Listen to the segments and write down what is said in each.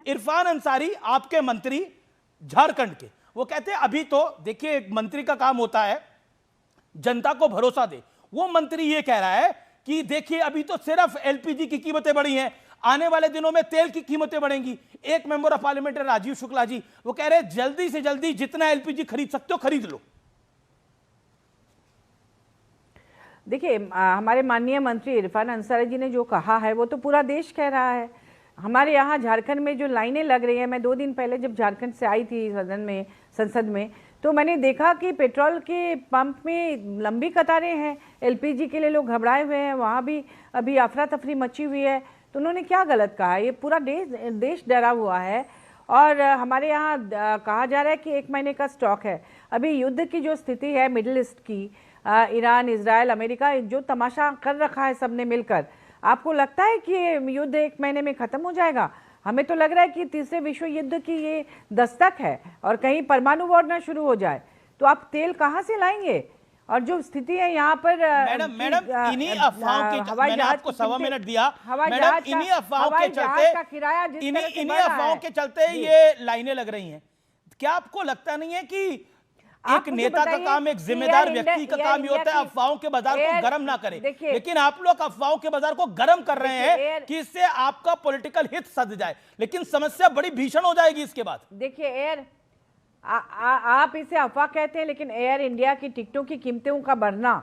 इरफान अंसारी आपके मंत्री झारखंड के, वो कहते हैं अभी तो देखिए एक मंत्री का काम होता है जनता को भरोसा दे। वो मंत्री ये कह रहा है कि देखिए अभी तो सिर्फ एलपीजी की कीमतें बढ़ी हैं, आने वाले दिनों में तेल की कीमतें बढ़ेंगी। एक मेंबर ऑफ पार्लियामेंट है राजीव शुक्ला जी, वो कह रहे हैं जल्दी से जल्दी जितना एलपीजी खरीद सकते हो खरीद लो। देखिए हमारे माननीय मंत्री इरफान अंसारी जी ने जो कहा है वो तो पूरा देश कह रहा है। हमारे यहाँ झारखंड में जो लाइनें लग रही हैं, मैं 2 दिन पहले जब झारखंड से आई थी संसद में तो मैंने देखा कि पेट्रोल के पंप में लंबी कतारें हैं, एलपीजी के लिए लोग घबराए हुए हैं, वहाँ भी अभी अफरा तफरी मची हुई है। तो उन्होंने क्या गलत कहा? ये पूरा देश डरा हुआ है। और हमारे यहाँ कहा जा रहा है कि 1 महीने का स्टॉक है। अभी युद्ध की जो स्थिति है मिडिल ईस्ट की, ईरान, इजराइल, अमेरिका जो तमाशा कर रखा है सबने मिलकर, आपको लगता है कि युद्ध 1 महीने में खत्म हो जाएगा? हमें तो लग रहा है कि तीसरे विश्व युद्ध की ये दस्तक है और कहीं परमाणु वॉर ना शुरू हो जाए। तो आप तेल कहाँ से लाएंगे? और जो स्थिति है यहाँ पर मैडम इन्हीं अफवाहों के, मैंने आपको 1.25 मिनट दिया मैडम, इन्हीं अफवाहों के चलते ये लाइनें लग रही हैं। क्या आपको लगता नहीं है कि एक नेता का काम, एक जिम्मेदार व्यक्ति का काम ये होता है अफवाहों के बाजार को गर्म ना करे, लेकिन आप लोग अफवाहों के बाजार को गर्म कर रहे हैं कि इससे आपका पॉलिटिकल हित सध जाए, लेकिन समस्या बड़ी भीषण हो जाएगी इसके बाद। देखिए आप इसे अफवाह कहते हैं, लेकिन एयर इंडिया की टिकटों की कीमतों का बढ़ना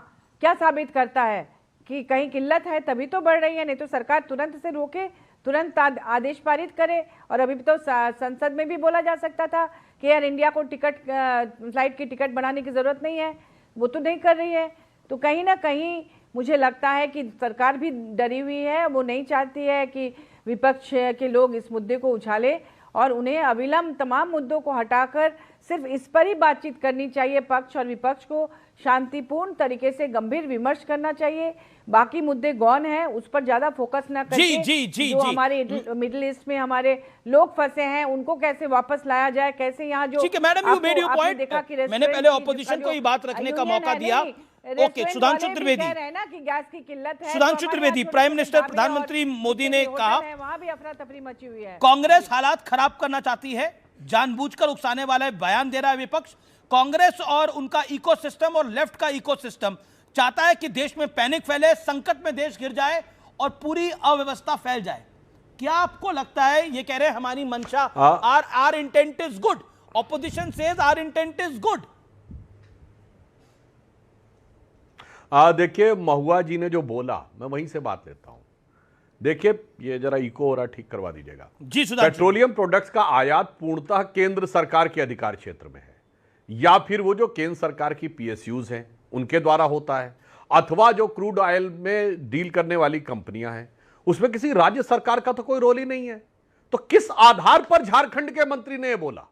क्या साबित करता है कि कहीं किल्लत है तभी तो बढ़ रही है, नहीं तो सरकार तुरंत से रोके, तुरंत आदेश पारित करे। और अभी तो संसद में भी बोला जा सकता था कि एयर इंडिया को फ्लाइट की टिकट बढ़ाने की जरूरत नहीं है, वो तो नहीं कर रही है। तो कहीं ना कहीं मुझे लगता है कि सरकार भी डरी हुई है, वो नहीं चाहती है कि विपक्ष के लोग इस मुद्दे को उछाले और उन्हें अविलंब तमाम मुद्दों को हटाकर सिर्फ इस पर ही बातचीत करनी चाहिए। पक्ष और विपक्ष को शांतिपूर्ण तरीके से गंभीर विमर्श करना चाहिए। बाकी मुद्दे गौण हैं, उस पर ज्यादा फोकस ना करके जो हमारे मिडिल ईस्ट में हमारे लोग फंसे हैं उनको कैसे वापस लाया जाए, कैसे यहाँ जो ठीक है madam, you made your point. मैंने पहले ऑपोजिशन को ही बात रखने का मौका दिया। ओके, सुधांशु त्रिवेदी, कि गैस की किल्लत है। सुधांशु त्रिवेदी, प्राइम मिनिस्टर प्रधानमंत्री मोदी ने कहा वहां भी अफरा तफरी मची हुई है, कांग्रेस हालात खराब करना चाहती है, जानबूझकर उकसाने वाला बयान दे रहा है विपक्ष। कांग्रेस और उनका इकोसिस्टम और लेफ्ट का इकोसिस्टम चाहता है कि देश में पैनिक फैले, संकट में देश गिर जाए और पूरी अव्यवस्था फैल जाए। क्या आपको लगता है ये कह रहे हैं हमारी मंशा, our intent is good, opposition says our intent is good? देखिए महुआ जी ने जो बोला मैं वहीं से बात लेता हूं। देखिए ये जरा इको हो रहा, ठीक करवा दीजिएगा जी। पेट्रोलियम प्रोडक्ट्स का आयात पूर्णतः केंद्र सरकार के अधिकार क्षेत्र में है, या फिर वो जो केंद्र सरकार की पीएसयूज हैं उनके द्वारा होता है, अथवा जो क्रूड ऑयल में डील करने वाली कंपनियां हैं उसमें किसी राज्य सरकार का तो कोई रोल ही नहीं है। तो किस आधार पर झारखंड के मंत्री ने बोला,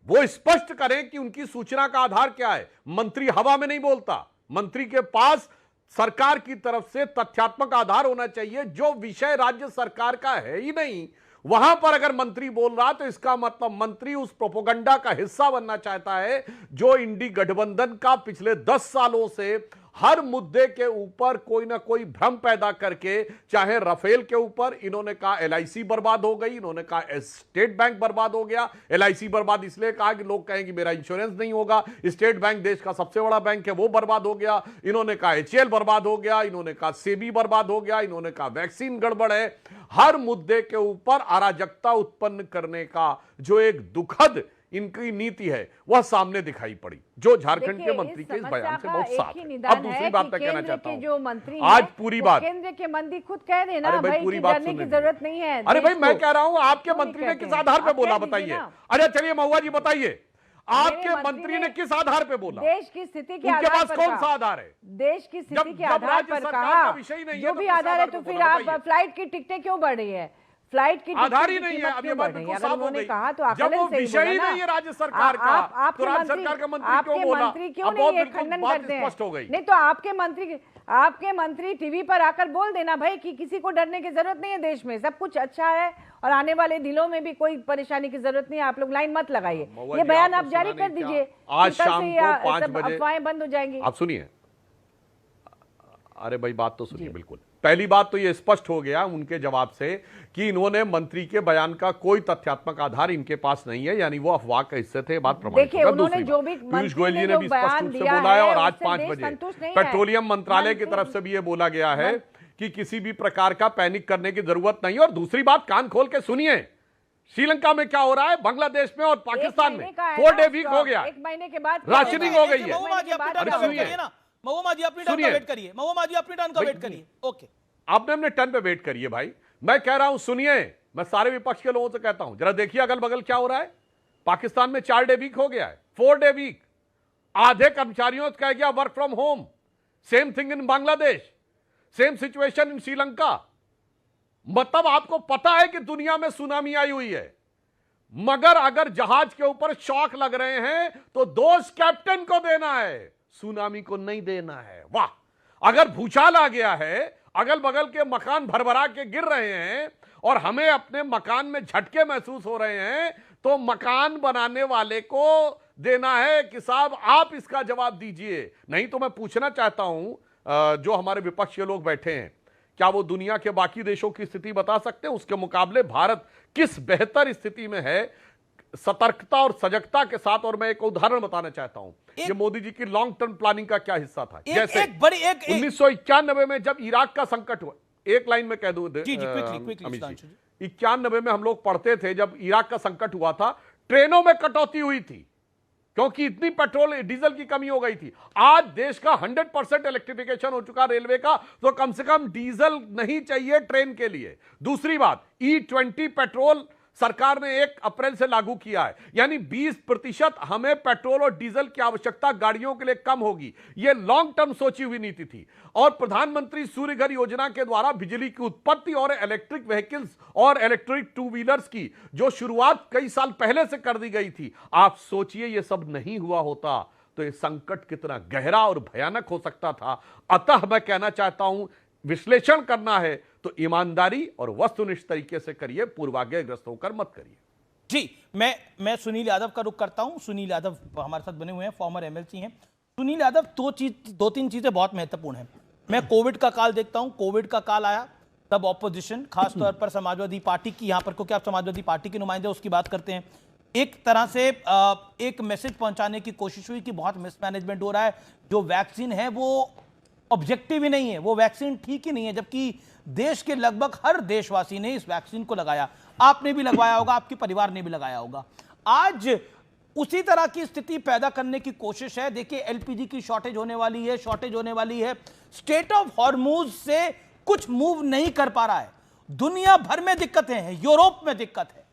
वो स्पष्ट करें कि उनकी सूचना का आधार क्या है। मंत्री हवा में नहीं बोलता, मंत्री के पास सरकार की तरफ से तथ्यात्मक आधार होना चाहिए। जो विषय राज्य सरकार का है ही नहीं, वहां पर अगर मंत्री बोल रहा तो इसका मतलब मंत्री उस प्रोपोगंडा का हिस्सा बनना चाहता है जो इंडी गठबंधन का पिछले 10 सालों से हर मुद्दे के ऊपर कोई ना कोई भ्रम पैदा करके, चाहे राफेल के ऊपर इन्होंने कहा एलआईसी बर्बाद हो गई, इन्होंने कहा स्टेट बैंक बर्बाद हो गया। एलआईसी बर्बाद इसलिए कहा कि लोग कहेंगे मेरा इंश्योरेंस नहीं होगा, स्टेट बैंक देश का सबसे बड़ा बैंक है वो बर्बाद हो गया, इन्होंने कहा एचएएल बर्बाद हो गया, इन्होंने कहा सेबी बर्बाद हो गया, इन्होंने कहा वैक्सीन गड़बड़ है। हर मुद्दे के ऊपर अराजकता उत्पन्न करने का जो एक दुखद इनकी नीति है वह सामने दिखाई पड़ी, जो झारखंड के मंत्री के इस बयान से बहुत साफ है। अब दूसरी बात मैं कहना चाहता हूं, आज पूरी बात केंद्र के मंत्री खुद कह रहे ना भाई पूरी बात की जरूरत नहीं है। अरे भाई मैं कह रहा हूं आपके मंत्री ने किस आधार पे बोला बताइए। अरे चलिए महुआ जी बताइए, आपके मंत्री ने किस आधार पे बोला? देश की स्थिति के आधार पर। कौन सा आधार है? देश की स्थिति के आधार पर कहा, जो भी आधार है। तो फिर आप फ्लाइट की टिकटें क्यों बढ़ रही है? फ्लाइट की आधार ही नहीं है। अब ये बात बिल्कुल साफ हो गई। कहा तो जब वो विषय ही नहीं है राज्य सरकार का, तो राज्य सरकार का मंत्री क्यों बोला? मंत्री क्यों नहीं ये खंडन करते हैं? स्पष्ट हो गई। नहीं तो आपके मंत्री टीवी पर आकर बोल देना भाई कि किसी को डरने की जरूरत नहीं है, देश में सब कुछ अच्छा है और आने वाले दिनों में भी कोई परेशानी की जरूरत नहीं है, आप लोग लाइन मत लगाइए। ये बयान आप जारी कर दीजिए, आज शाम को 5 बजे अफवाहें बंद हो जाएंगी। आप सुनिए, अरे भाई बात तो सुनिए बिल्कुल। पहली बात तो यह स्पष्ट हो गया उनके जवाब से कि इन्होंने मंत्री के बयान का कोई तथ्यात्मक आधार इनके पास नहीं है, यानी वो अफवाह का हिस्से थे। बात प्रमाणित देखिए, उन्होंने जो भी पीयूष गोयल जी ने भी स्पष्ट बयान रूप से दिया बोला है, और है, आज उससे 5 देश बजे संतुष्ट नहीं है। पेट्रोलियम मंत्रालय की तरफ से भी यह बोला गया है कि किसी भी प्रकार का पैनिक करने की जरूरत नहीं। और दूसरी बात, कान खोल के सुनिए, श्रीलंका में क्या हो रहा है, बांग्लादेश में और पाकिस्तान में 4 डे वीक हो गया, 1 महीने के बाद राशनिंग हो गई है। महुआ जी अपनी टर्न का वेट करिए ना, महुआ जी अपनी टर्न का वेट करिए, महुआ जी अपनी टर्न का वेट करिए। ओके, आपने अपने टर्न पे वेट करिए भाई। मैं कह रहा हूं, सुनिए, मैं सारे विपक्ष के लोगों से कहता हूं, जरा देखिए अगल बगल क्या हो रहा है। पाकिस्तान में 4 डे वीक हो गया है, 4 डे वीक, आधे कर्मचारियों को कह गया work from home. Same thing in Bangladesh, same situation in Sri Lanka. मतलब आपको पता है कि दुनिया में सुनामी आई हुई है, मगर अगर जहाज के ऊपर शॉक लग रहे हैं तो दोष कैप्टन को देना है, सुनामी को नहीं देना है। वाह! अगर भूचाल आ गया है, अगल बगल के मकान भरभरा के गिर रहे हैं और हमें अपने मकान में झटके महसूस हो रहे हैं, तो मकान बनाने वाले को देना है कि साहब आप इसका जवाब दीजिए। नहीं तो मैं पूछना चाहता हूं, जो हमारे विपक्ष के लोग बैठे हैं, क्या वो दुनिया के बाकी देशों की स्थिति बता सकते हैं? उसके मुकाबले भारत किस बेहतर स्थिति में है सतर्कता और सजगता के साथ। और मैं एक उदाहरण बताना चाहता हूं, ये मोदी जी की लॉन्ग टर्म प्लानिंग का क्या हिस्सा था। जैसे 1991 में जब इराक का संकट हुआ, एक लाइन में कह दूं, 91 में हम लोग पढ़ते थे, जब इराक का संकट हुआ था, ट्रेनों में कटौती हुई थी क्योंकि इतनी पेट्रोल डीजल की कमी हो गई थी। आज देश का 100% इलेक्ट्रिफिकेशन हो चुका रेलवे का, तो कम से कम डीजल नहीं चाहिए ट्रेन के लिए। दूसरी बात, E20 पेट्रोल सरकार ने 1 अप्रैल से लागू किया है, यानी 20% हमें पेट्रोल और डीजल की आवश्यकता गाड़ियों के लिए कम होगी। यह लॉन्ग टर्म सोची हुई नीति थी। और प्रधानमंत्री सूर्य घर योजना के द्वारा बिजली की उत्पत्ति और इलेक्ट्रिक व्हीकल्स और इलेक्ट्रिक 2 व्हीलर्स की जो शुरुआत कई साल पहले से कर दी गई थी, आप सोचिए ये सब नहीं हुआ होता तो ये संकट कितना गहरा और भयानक हो सकता था। अतः मैं कहना चाहता हूं, विश्लेषण करना है तो ईमानदारी और वस्तुनिष्ठ तरीके से करिए, पूर्वाग्रहग्रस्त होकर मत करिए। जी, मैं सुनील यादव का रुख करता हूं। सुनील यादव हमारे साथ बने हुए हैं, फॉर्मर एमएलसी हैं। सुनील यादव, 2-3 चीजें बहुत महत्वपूर्ण हैं। मैं कोविड का काल देखता हूं, कोविड का काल आया तब ऑपोजिशन, खासतौर पर समाजवादी पार्टी की, यहां पर क्योंकि आप समाजवादी पार्टी के नुमाइंदे उसकी बात करते हैं, एक तरह से एक मैसेज पहुंचाने की कोशिश हुई कि बहुत मिसमैनेजमेंट हो रहा है, जो वैक्सीन है वो ऑब्जेक्टिव ही नहीं है, वो वैक्सीन ठीक ही नहीं है। जबकि देश के लगभग हर देशवासी ने इस वैक्सीन को लगाया, आपने भी लगवाया होगा, आपके परिवार ने भी लगाया होगा। आज उसी तरह की स्थिति पैदा करने की कोशिश है। देखिए, एलपीजी की शॉर्टेज होने वाली है, स्ट्रेट ऑफ हॉर्मुज से कुछ मूव नहीं कर पा रहा है। दुनिया भर में दिक्कतें हैं, यूरोप में दिक्कत है,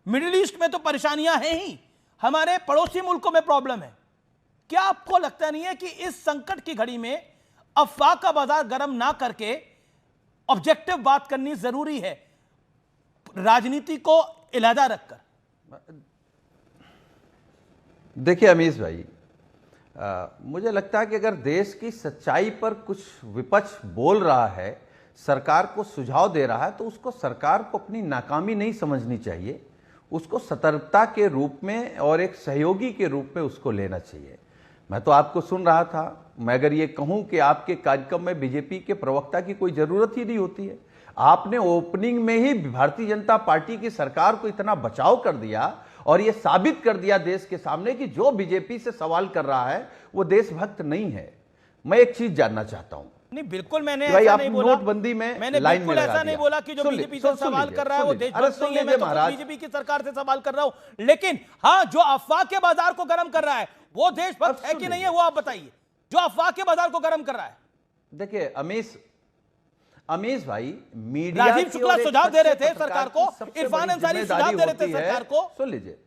मिडिल ईस्ट में तो परेशानियां हैं ही, हमारे पड़ोसी मुल्कों में प्रॉब्लम है। क्या आपको लगता नहीं है कि इस संकट की घड़ी में अफवाह का बाजार गर्म ना करके ऑब्जेक्टिव बात करनी जरूरी है, राजनीति को इलादा रखकर? देखिए अमीश भाई, मुझे लगता है कि अगर देश की सच्चाई पर कुछ विपक्ष बोल रहा है, सरकार को सुझाव दे रहा है, तो उसको सरकार को अपनी नाकामी नहीं समझनी चाहिए, उसको सतर्कता के रूप में और एक सहयोगी के रूप में उसको लेना चाहिए। मैं तो आपको सुन रहा था, मैं अगर ये कहूं कि आपके कार्यक्रम में बीजेपी के प्रवक्ता की कोई जरूरत ही नहीं होती है। आपने ओपनिंग में ही भारतीय जनता पार्टी की सरकार को इतना बचाव कर दिया और ये साबित कर दिया देश के सामने कि जो बीजेपी से सवाल कर रहा है वो देशभक्त नहीं है। मैं एक चीज जानना चाहता हूं। नहीं, बिल्कुल मैंने ऐसा नहीं बोला, नोटबंदी में मैंने बिल्कुल ऐसा नहीं बोला कि जो बीजेपी से सवाल कर रहा है वो देशभक्त नहीं है। मैं तो बीजेपी की सरकार से सवाल कर रहा हूं, लेकिन हाँ, जो अफवाह के बाजार को गर्म कर रहा है वो देशभक्त है कि नहीं है, वो आप बताइए। जो अफवाह के बाजार को गर्म कर रहा है, देखिए अमीश भाई, मीडिया राजीव शुक्ला सुझाव दे रहे थे सरकार को, इरफान अंसारी सुझाव दे रहे थे सरकार को। सुन लीजिए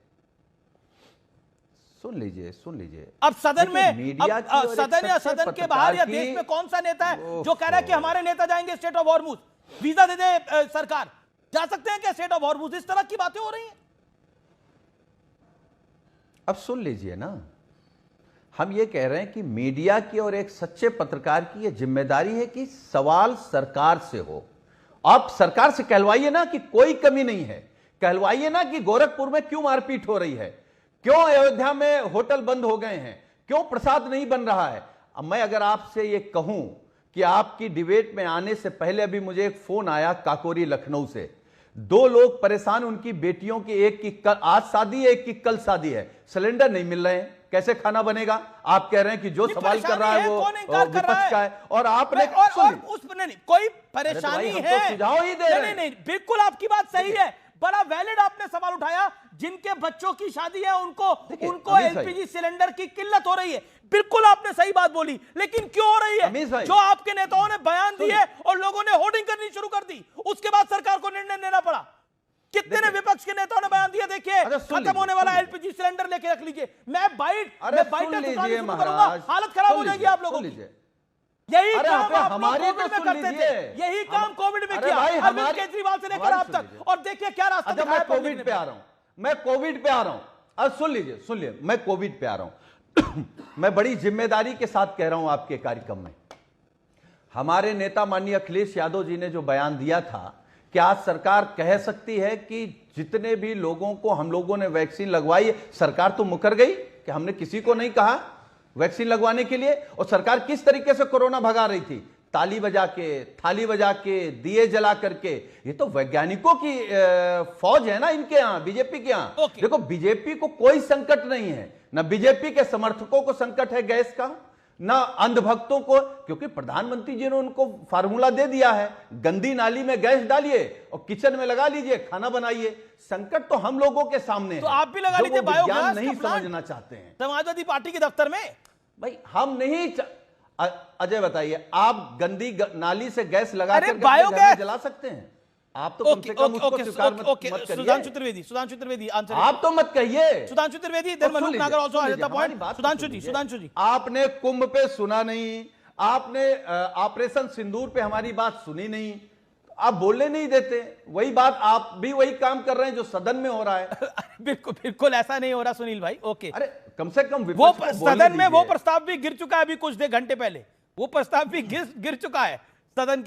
अब सदन में, अब सदन या सदन के बाहर या देश में कौन सा नेता है जो कह रहा है कि हमारे नेता जाएंगे स्टेट ऑफ हॉर्मुज, वीजा दे दे सरकार, जा सकते हैं क्या स्टेट ऑफ हॉर्मुज? इस तरह की बातें हो रही हैं। अब सुन लीजिए ना, हम ये कह रहे हैं कि मीडिया की और एक सच्चे पत्रकार की यह जिम्मेदारी है कि सवाल सरकार से हो। आप सरकार से कहलवाइए ना कि कोई कमी नहीं है, कहलवाइए ना कि गोरखपुर में क्यों मारपीट हो रही है, क्यों अयोध्या में होटल बंद हो गए हैं, क्यों प्रसाद नहीं बन रहा है। अब मैं अगर आपसे ये कहूं कि आपकी डिबेट में आने से पहले अभी मुझे एक फोन आया काकोरी लखनऊ से। 2 लोग परेशान, उनकी बेटियों की एक की कल आज शादी है, एक की कल शादी है, सिलेंडर नहीं मिल रहे हैं, कैसे खाना बनेगा? आप कह रहे हैं कि जो सवाल कर रहा है वो विपक्ष का है, और आपने कोई परेशानी है, सुझाव ही दे रहे हैं। नहीं, बिल्कुल आपकी बात सही है, बड़ा वैलिड आपने सवाल उठाया। जिनके बच्चों की शादी है उनको एलपीजी सिलेंडर की किल्लत हो रही है, बिल्कुल आपने सही बात बोली, लेकिन क्यों हो रही है? जो आपके नेताओं ने बयान दिए और लोगों ने होर्डिंग करनी शुरू कर दी, उसके बाद सरकार को निर्णय लेना पड़ा। कितने ने विपक्ष के नेताओं ने बयन दिया, देखिए खत्म होने वाला एलपीजी सिलेंडर लेके रख लीजिए। मैं बाइट हालत खराब हो जाएगी आप लोगों की। यही काम आप कोविड में करते थे, यही काम कोविड में किया अरविंद केजरीवाल से लेकर आप तक, और देखिए क्या रास्ता दिखाया। मैं कोविड पे आ रहा हूं, मैं कोविड पे आ रहा हूं। अब सुन लीजिए, मैं कोविड पे आ रहा हूं। मैं बड़ी जिम्मेदारी के साथ कह रहा हूं आपके कार्यक्रम में, हमारे नेता माननीय अखिलेश यादव जी ने जो बयान दिया था कि आज सरकार कह सकती है कि जितने भी लोगों को हम लोगों ने वैक्सीन लगवाई, सरकार तो मुकर गई कि हमने किसी को नहीं कहा वैक्सीन लगवाने के लिए। और सरकार किस तरीके से कोरोना भगा रही थी, ताली बजा के, थाली बजा के, दिए जला करके। ये तो वैज्ञानिकों की फौज है ना इनके यहाँ, बीजेपी के यहाँ। देखो बीजेपी को कोई संकट नहीं है, ना बीजेपी के समर्थकों को संकट है गैस का, ना अंधभक्तों को, क्योंकि प्रधानमंत्री जी ने उनको फार्मूला दे दिया है, गंदी नाली में गैस डालिए और किचन में लगा लीजिए, खाना बनाइए। संकट तो हम लोगों के सामने है, तो आप भी लगा लीजिए बायोगैस नहीं समझना चाहते हैं समाजवादी पार्टी के दफ्तर में। भाई हम नहीं अजय बताइए, आप गंदी नाली से गैस लगा कर बायोगैस जला सकते हैं? आप तो कम से कम उसको स्वीकार मत करिए। सुधांशु त्रिवेदी आंसर। आप तो मत कहिए। Sudhanshu Trivedi, then Malook Nagar also at the point. Sudhanshu ji आपने कुंभ पे सुना नहीं, आपने ऑपरेशन सिंदूर पे हमारी बात सुनी नहीं, आप बोलने नहीं देते। वही बात, आप भी वही काम कर रहे हैं जो सदन में हो रहा है। बिल्कुल ऐसा नहीं हो रहा सुनील भाई। ओके, अरे कम से कम वो सदन में वो प्रस्ताव भी गिर चुका है, अभी कुछ घंटे पहले वो प्रस्ताव भी गिर चुका है सदन के